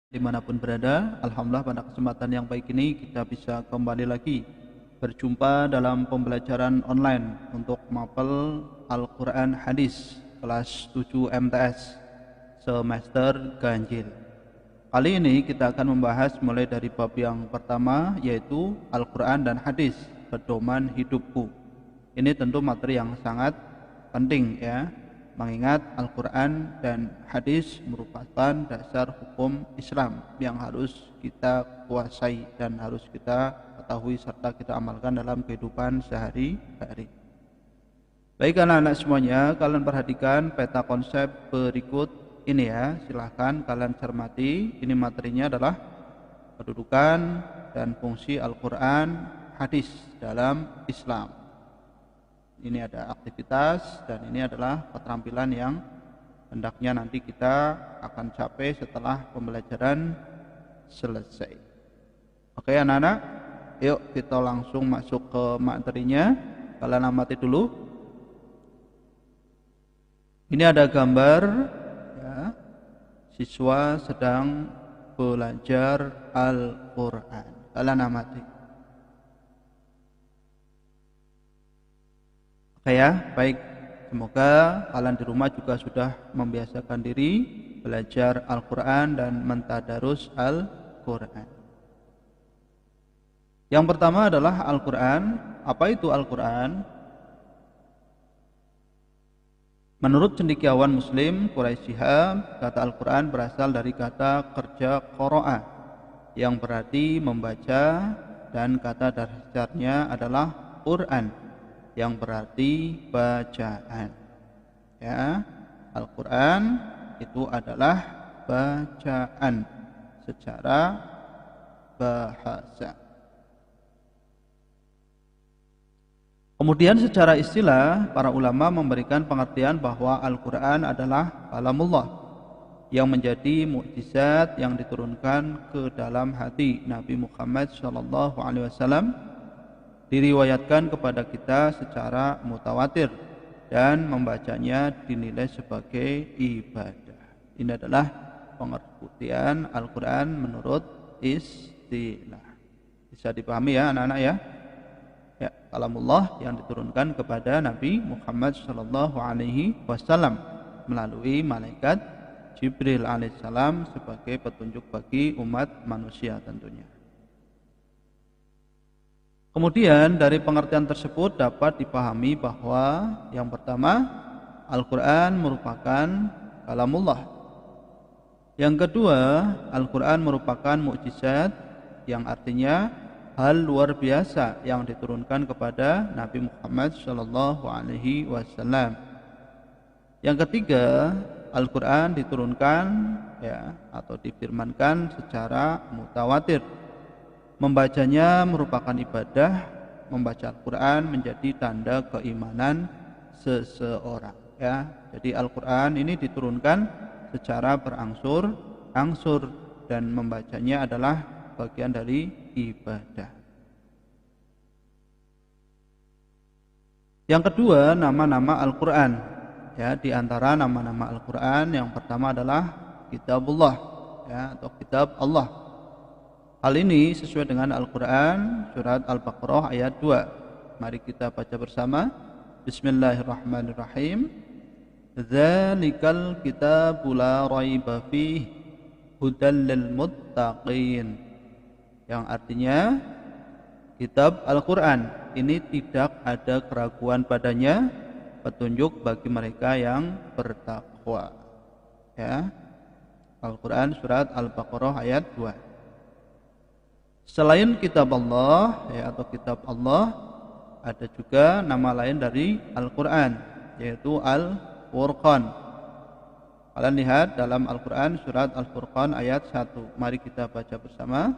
Dimanapun berada, Alhamdulillah pada kesempatan yang baik ini kita bisa kembali lagi berjumpa dalam pembelajaran online untuk mapel Al-Quran Hadis kelas 7 MTS semester ganjil. Kali ini kita akan membahas mulai dari bab yang pertama, yaitu Al-Quran dan Hadis, pedoman hidupku. Ini tentu materi yang sangat penting ya, mengingat Al-Quran dan Hadis merupakan dasar hukum Islam yang harus kita kuasai dan harus kita ketahui serta kita amalkan dalam kehidupan sehari-hari. Baik anak-anak semuanya, kalian perhatikan peta konsep berikut ini ya, silahkan kalian cermati. Ini materinya adalah kedudukan dan fungsi Al-Quran Hadis dalam Islam. Ini ada aktivitas dan ini adalah keterampilan yang hendaknya nanti kita akan capai setelah pembelajaran selesai. Oke anak-anak, yuk kita langsung masuk ke materinya. Kalian amati dulu. Ini ada gambar ya, siswa sedang belajar Al-Quran. Kalian amati. Oke ya, baik. Semoga kalian di rumah juga sudah membiasakan diri belajar Al-Quran dan mentadarus Al-Quran. Yang pertama adalah Al-Quran. Apa itu Al-Quran? Menurut cendekiawan Muslim Quraisy Shihab, kata Al-Quran berasal dari kata kerja qara'a yang berarti membaca, dan kata dasarnya adalah Quran yang berarti bacaan. Ya, Al-Quran itu adalah bacaan secara bahasa. Kemudian secara istilah, para ulama memberikan pengertian bahwa Al-Quran adalah kalamullah yang menjadi mukjizat yang diturunkan ke dalam hati Nabi Muhammad SAW, diriwayatkan kepada kita secara mutawatir, dan membacanya dinilai sebagai ibadah. Ini adalah pengertian Al-Quran menurut istilah. Bisa dipahami ya anak-anak ya? Ya, kalamullah yang diturunkan kepada Nabi Muhammad SAW melalui malaikat Jibril alaihissalam sebagai petunjuk bagi umat manusia tentunya. Kemudian dari pengertian tersebut dapat dipahami bahwa yang pertama, Al-Quran merupakan kalamullah. Yang kedua, Al-Quran merupakan mukjizat yang artinya hal luar biasa yang diturunkan kepada Nabi Muhammad SAW. Yang ketiga, Al-Quran diturunkan ya, atau difirmankan secara mutawatir. Membacanya merupakan ibadah. Membaca Al-Quran menjadi tanda keimanan seseorang ya. Jadi Al-Quran ini diturunkan secara berangsur-angsur, dan membacanya adalah bagian dari ibadah. Yang kedua, nama-nama Al-Quran ya. Di antara nama-nama Al-Quran yang pertama adalah Kitabullah ya, atau Kitab Allah. Hal ini sesuai dengan Al-Quran surat Al-Baqarah ayat 2. Mari kita baca bersama. Bismillahirrahmanirrahim. Dzalikal kitabu la raiba fihi hudal lil muttaqin. Yang artinya, kitab Al-Quran ini tidak ada keraguan padanya, petunjuk bagi mereka yang bertakwa. Ya. Al-Quran surat Al-Baqarah ayat 2. Selain kitab Allah ya, atau kitab Allah, ada juga nama lain dari Al-Quran, yaitu Al-Furqan. Kalian lihat dalam Al-Quran surat Al-Furqan ayat 1. Mari kita baca bersama.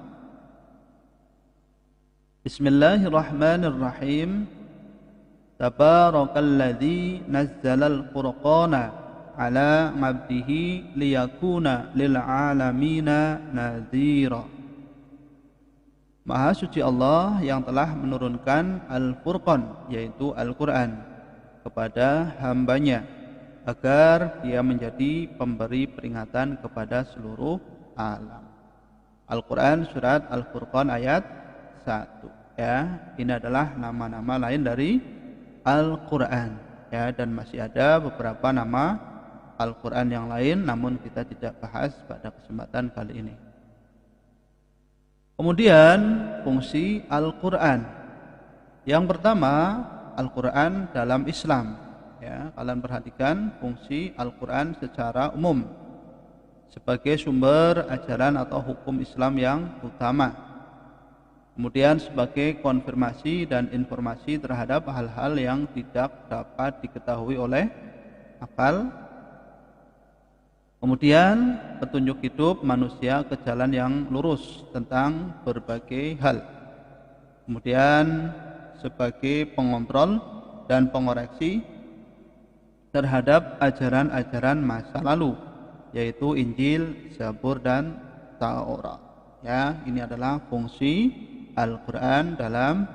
Bismillahirrahmanirrahim. Tabarakalladzi nazzalal furqana ala 'abdihi liyakuna lil 'alamina nadhira. Maha suci Allah yang telah menurunkan Al-Furqan, yaitu Al-Quran, kepada hambanya agar dia menjadi pemberi peringatan kepada seluruh alam. Al-Quran surat Al-Furqan ayat 1. Ya, ini adalah nama-nama lain dari Al-Quran. Ya, dan masih ada beberapa nama Al-Quran yang lain, namun kita tidak bahas pada kesempatan kali ini. Kemudian fungsi Al-Quran. Yang pertama, Al-Quran dalam Islam. Ya, kalian perhatikan fungsi Al-Quran secara umum sebagai sumber ajaran atau hukum Islam yang utama. Kemudian sebagai konfirmasi dan informasi terhadap hal-hal yang tidak dapat diketahui oleh akal. Kemudian petunjuk hidup manusia ke jalan yang lurus tentang berbagai hal. Kemudian sebagai pengontrol dan pengoreksi terhadap ajaran-ajaran masa lalu, yaitu Injil, Zabur, dan Taurat. Ya, ini adalah fungsi Al-Quran dalam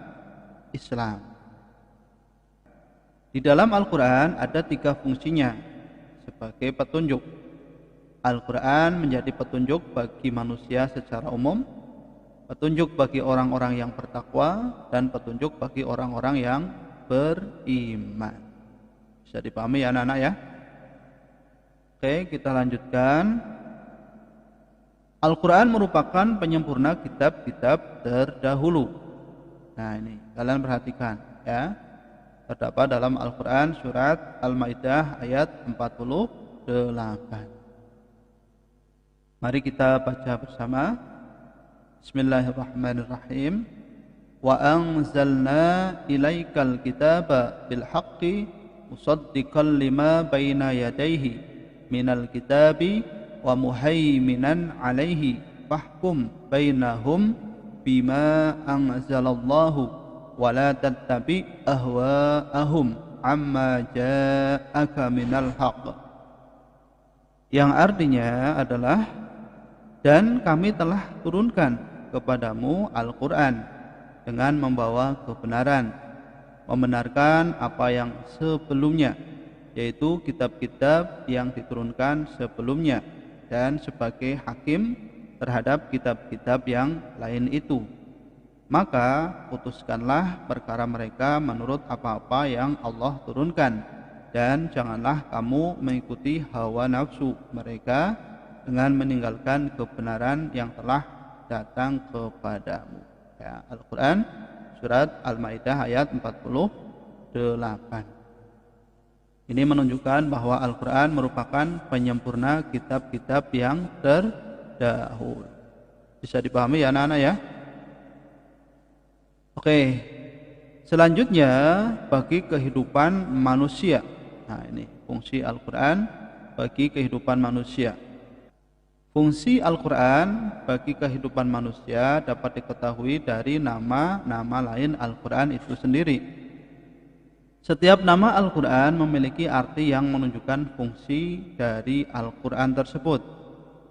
Islam. Di dalam Al-Quran ada 3 fungsinya sebagai petunjuk. Al-Quran menjadi petunjuk bagi manusia secara umum, petunjuk bagi orang-orang yang bertakwa, dan petunjuk bagi orang-orang yang beriman. Bisa dipahami ya anak-anak ya? Oke, kita lanjutkan. Al-Quran merupakan penyempurna kitab-kitab terdahulu. Nah ini, kalian perhatikan ya. Terdapat dalam Al-Quran surat Al-Maidah ayat 48. Mari kita baca bersama. Bismillahirrahmanirrahim. Wa anzalna ilaikal kitaba bil haqqi musaddiqan lima baina yadayhi minal kitabi wa muhaiminan alaihi fahkum bainahum bima anzalallahu wa la tattabi ahwa'ahum amma ja'aka minal haqq. Yang artinya adalah, dan kami telah turunkan kepadamu Al-Quran dengan membawa kebenaran, membenarkan apa yang sebelumnya, yaitu kitab-kitab yang diturunkan sebelumnya, dan sebagai hakim terhadap kitab-kitab yang lain itu. Maka putuskanlah perkara mereka menurut apa-apa yang Allah turunkan, dan janganlah kamu mengikuti hawa nafsu mereka dengan meninggalkan kebenaran yang telah datang kepadamu. Ya, Al-Quran surat Al-Maidah ayat 48. Ini menunjukkan bahwa Al-Quran merupakan penyempurna kitab-kitab yang terdahulu. Bisa dipahami ya anak-anak ya? Oke, selanjutnya bagi kehidupan manusia. Nah ini fungsi Al-Quran bagi kehidupan manusia. Fungsi Al-Quran bagi kehidupan manusia dapat diketahui dari nama-nama lain Al-Quran itu sendiri. Setiap nama Al-Quran memiliki arti yang menunjukkan fungsi dari Al-Quran tersebut.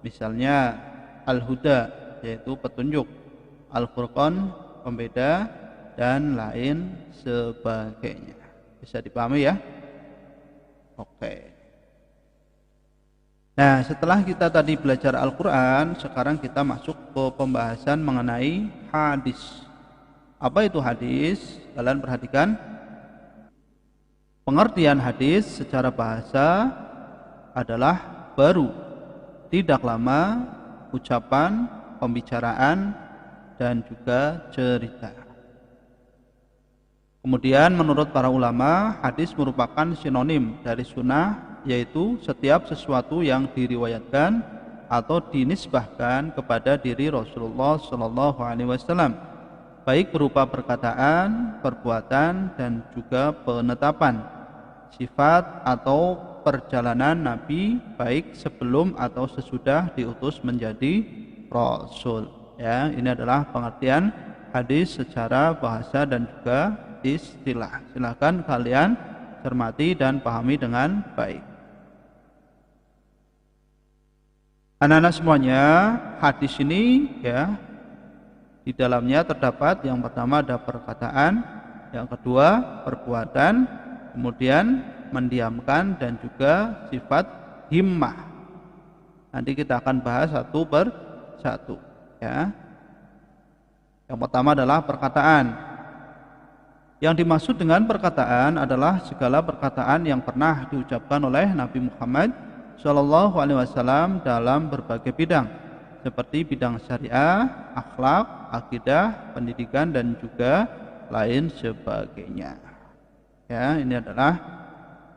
Misalnya Al-Huda, yaitu petunjuk, Al-Furqan, pembeda, dan lain sebagainya. Bisa dipahami ya? Oke. Nah, setelah kita tadi belajar Al-Quran, sekarang kita masuk ke pembahasan mengenai hadis. Apa itu hadis? Kalian perhatikan. Pengertian hadis secara bahasa adalah baru, tidak lama, ucapan, pembicaraan, dan juga cerita. Kemudian menurut para ulama, hadis merupakan sinonim dari sunnah, yaitu setiap sesuatu yang diriwayatkan atau dinisbahkan kepada diri Rasulullah SAW, baik berupa perkataan, perbuatan, dan juga penetapan sifat atau perjalanan Nabi, baik sebelum atau sesudah diutus menjadi Rasul. Ya, ini adalah pengertian hadis secara bahasa dan juga istilah. Silakan kalian cermati dan pahami dengan baik. Anak-anak semuanya, hadis ini ya, di dalamnya terdapat yang pertama ada perkataan, yang kedua perbuatan, kemudian mendiamkan, dan juga sifat himmah. Nanti kita akan bahas satu per satu ya. Yang pertama adalah perkataan. Yang dimaksud dengan perkataan adalah segala perkataan yang pernah diucapkan oleh Nabi Muhammad SAW dalam berbagai bidang, seperti bidang syariah, akhlak, akidah, pendidikan, dan juga lain sebagainya. Ya, ini adalah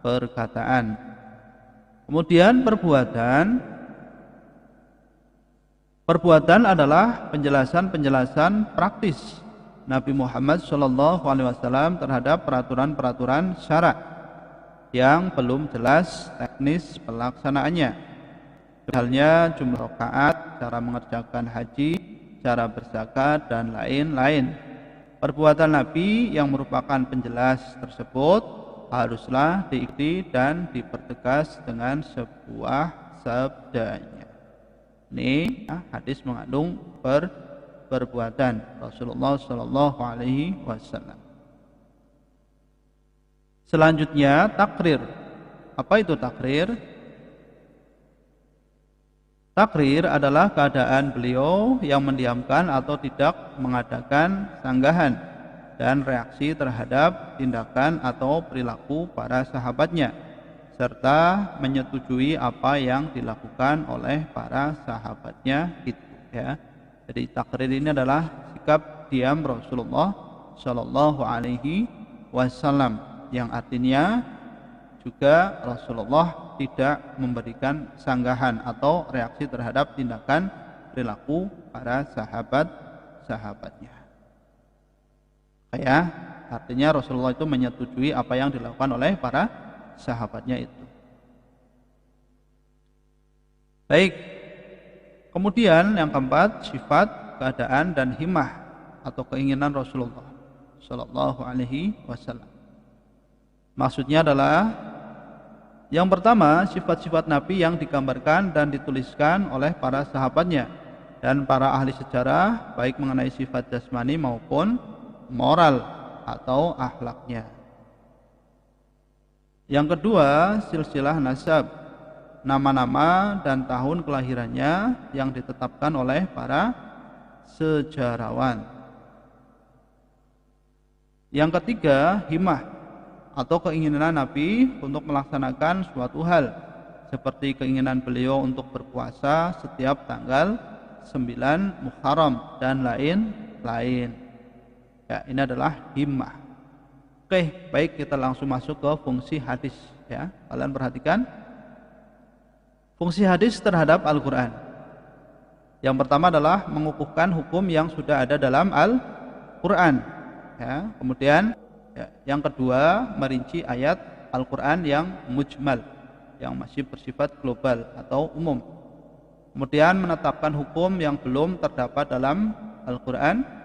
perkataan. Kemudian perbuatan. Perbuatan adalah penjelasan-penjelasan praktis Nabi Muhammad SAW terhadap peraturan-peraturan syara yang belum jelas teknis pelaksanaannya. Halnya jumlah rakaat, cara mengerjakan haji, cara berzakat, dan lain-lain. Perbuatan Nabi yang merupakan penjelas tersebut haruslah diikuti dan dipertegas dengan sebuah sabdanya. Ini hadis mengandung perbuatan Rasulullah Shallallahu Alaihi Wasallam. Selanjutnya takrir. Apa itu takrir? Takrir adalah keadaan beliau yang mendiamkan atau tidak mengadakan sanggahan dan reaksi terhadap tindakan atau perilaku para sahabatnya, serta menyetujui apa yang dilakukan oleh para sahabatnya itu, ya. Jadi takrir ini adalah sikap diam Rasulullah Shallallahu Alaihi Wasallam, yang artinya juga Rasulullah tidak memberikan sanggahan atau reaksi terhadap tindakan perilaku para sahabatnya. Ya, artinya Rasulullah itu menyetujui apa yang dilakukan oleh para sahabatnya itu. Baik. Kemudian yang keempat, sifat, keadaan, dan himmah atau keinginan Rasulullah Shallallahu Alaihi Wasallam. Maksudnya adalah yang pertama, sifat-sifat Nabi yang digambarkan dan dituliskan oleh para sahabatnya dan para ahli sejarah, baik mengenai sifat jasmani maupun moral atau akhlaknya. Yang kedua, silsilah nasab, nama-nama dan tahun kelahirannya yang ditetapkan oleh para sejarawan. Yang ketiga, himmah atau keinginan Nabi untuk melaksanakan suatu hal, seperti keinginan beliau untuk berpuasa setiap tanggal 9 Muharram dan lain-lain. Ya, ini adalah himmah. Oke, baik, kita langsung masuk ke fungsi hadis, ya. Kalian perhatikan fungsi hadis terhadap Al-Quran. Yang pertama adalah mengukuhkan hukum yang sudah ada dalam Al-Quran, ya. Kemudian yang kedua, merinci ayat Al-Quran yang mujmal, yang masih bersifat global atau umum. Kemudian menetapkan hukum yang belum terdapat dalam Al-Quran.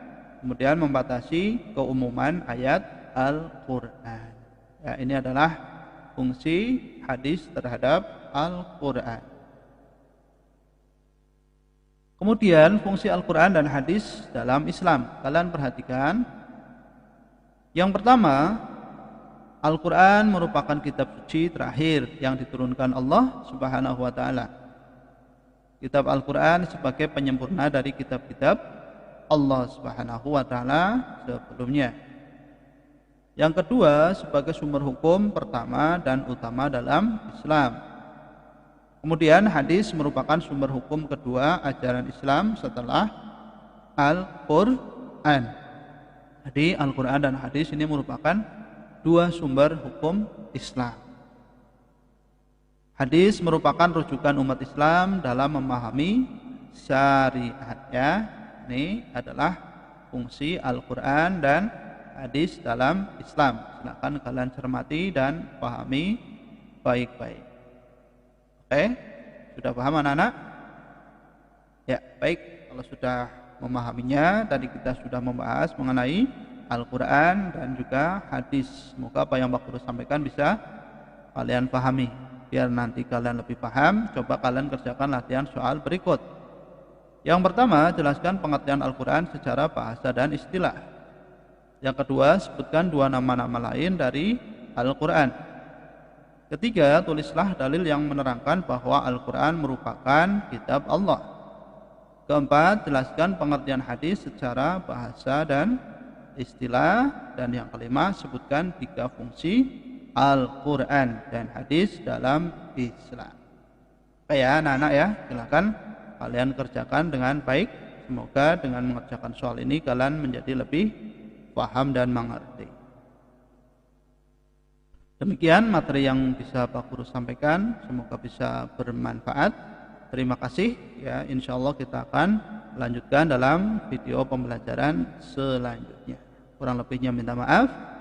Kemudian membatasi keumuman ayat Al-Quran. Ya, ini adalah fungsi hadis terhadap Al-Quran. Kemudian fungsi Al-Quran dan hadis dalam Islam. Kalian perhatikan. Yang pertama, Al-Quran merupakan kitab suci terakhir yang diturunkan Allah Subhanahu wa Ta'ala. Kitab Al-Quran sebagai penyempurna dari kitab-kitab Allah Subhanahu wa Ta'ala sebelumnya. Yang kedua, sebagai sumber hukum pertama dan utama dalam Islam. Kemudian hadis merupakan sumber hukum kedua ajaran Islam setelah Al-Quran. Jadi Al-Quran dan hadis ini merupakan dua sumber hukum Islam. Hadis merupakan rujukan umat Islam dalam memahami syariatnya. Ini adalah fungsi Al-Quran dan hadis dalam Islam. Silakan kalian cermati dan pahami baik-baik. Oke, sudah paham anak-anak? Ya, baik. Kalau sudah memahaminya, tadi kita sudah membahas mengenai Al-Quran dan juga hadis. Semoga apa yang Pak Guru sampaikan bisa kalian pahami. Biar nanti kalian lebih paham, coba kalian kerjakan latihan soal berikut. Yang pertama, jelaskan pengertian Al-Quran secara bahasa dan istilah. Yang kedua, sebutkan dua nama-nama lain dari Al-Quran. Ketiga, tulislah dalil yang menerangkan bahwa Al-Quran merupakan kitab Allah. Keempat, jelaskan pengertian hadis secara bahasa dan istilah. Dan yang kelima, sebutkan 3 fungsi Al-Quran dan hadis dalam Islam. Oke ya anak-anak ya, silakan kalian kerjakan dengan baik. Semoga dengan mengerjakan soal ini kalian menjadi lebih paham dan mengerti. Demikian materi yang bisa Pak Guru sampaikan, semoga bisa bermanfaat. Terima kasih ya, insya Allah kita akan lanjutkan dalam video pembelajaran selanjutnya. Kurang lebihnya minta maaf.